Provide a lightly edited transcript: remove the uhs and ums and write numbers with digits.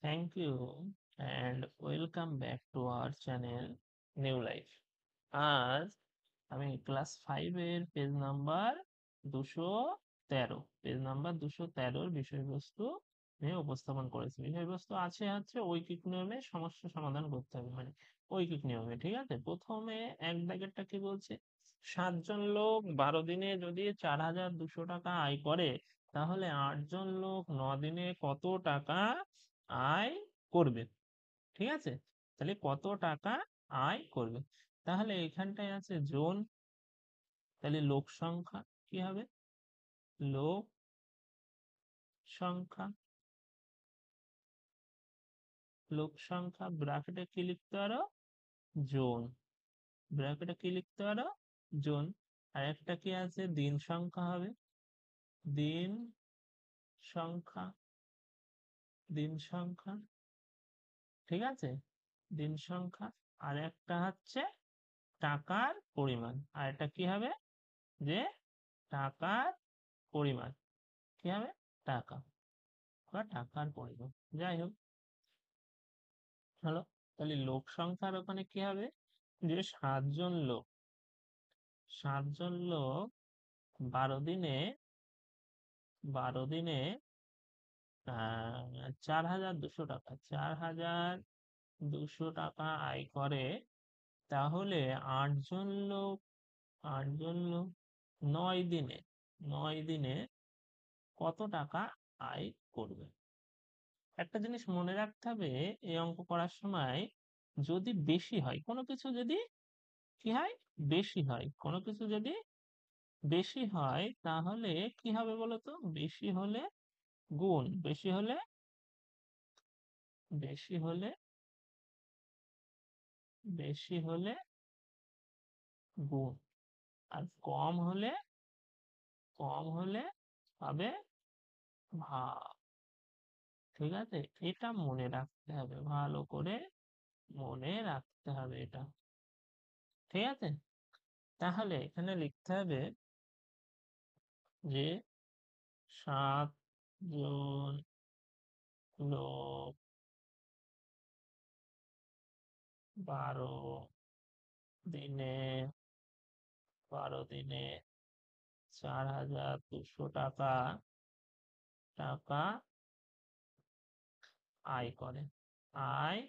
Thank you and welcome back to our channel New Life. আজ আমি class 5 এর page number 213 বিষয়বস্তু নিয়ে উপস্থাপন করেছি। বিষয়বস্তু হচ্ছে ঐকিক নিয়মে সমস্যা সমাধান করতে হবে, মানে ঐকিক নিয়মে। ঠিক আছে, প্রথমে এক দাগেরটা কি বলছে? 7 জন লোক 12 দিনে যদি 4,200 টাকা আয় করে, তাহলে 8 জন লোক 9 দিনে কত টাকা আয় করবে? ঠিক আছে, তাহলে কত টাকা আয় করবে? তাহলে এখানটায় আছে জন, তাহলে লোক সংখ্যা কি হবে? লোক সংখ্যা, লোক সংখ্যা ব্র্যাকেটে কি লিখতে পারো? জন। ব্র্যাকেটে কি লিখতে পারো? জন। আর একটা কি আছে? দিন সংখ্যা হবে। দিন সংখ্যা, দিন সংখ্যা। ঠিক আছে, দিন সংখ্যা। আর একটা হচ্ছে টাকার পরিমাণ। আর এটা কি হবে? যে টাকার পরিমাণ কি হবে? টাকা বা টাকার পরিমাণ। যাই হোক, হলো। তাহলে লোক সংখ্যার ওখানে কি হবে? যে 7 জন লোক, 7 জন লোক 12 দিনে, 12 দিনে 4,200 টাকা, 4,200 টাকা আয় করে। তাহলে 8 জন লোক, 8 জন লোক 9 দিনে, 9 দিনে কত টাকা আয় করবে? একটা জিনিস মনে রাখতে হবে, এই অঙ্ক করার সময় যদি বেশি হয় কোনো কিছু, যদি কি হয়? বেশি হয় কোনো কিছু, যদি বেশি হয় তাহলে কি হবে বলতো? বেশি হলে গুণ, বেশি হলে, বেশি হলে, বেশি হলে গুণ। আর কম হলে, কম হলে হবে ভাগ। ঠিক আছে, এটা মনে রাখতে হবে, ভালো করে মনে রাখতে হবে এটা। ঠিক আছে, তাহলে এখানে লিখতে হবে যে 7 জন লোক 12 দিনে, 12 দিনে 4,200 টাকা টাকা আয় করে, আয়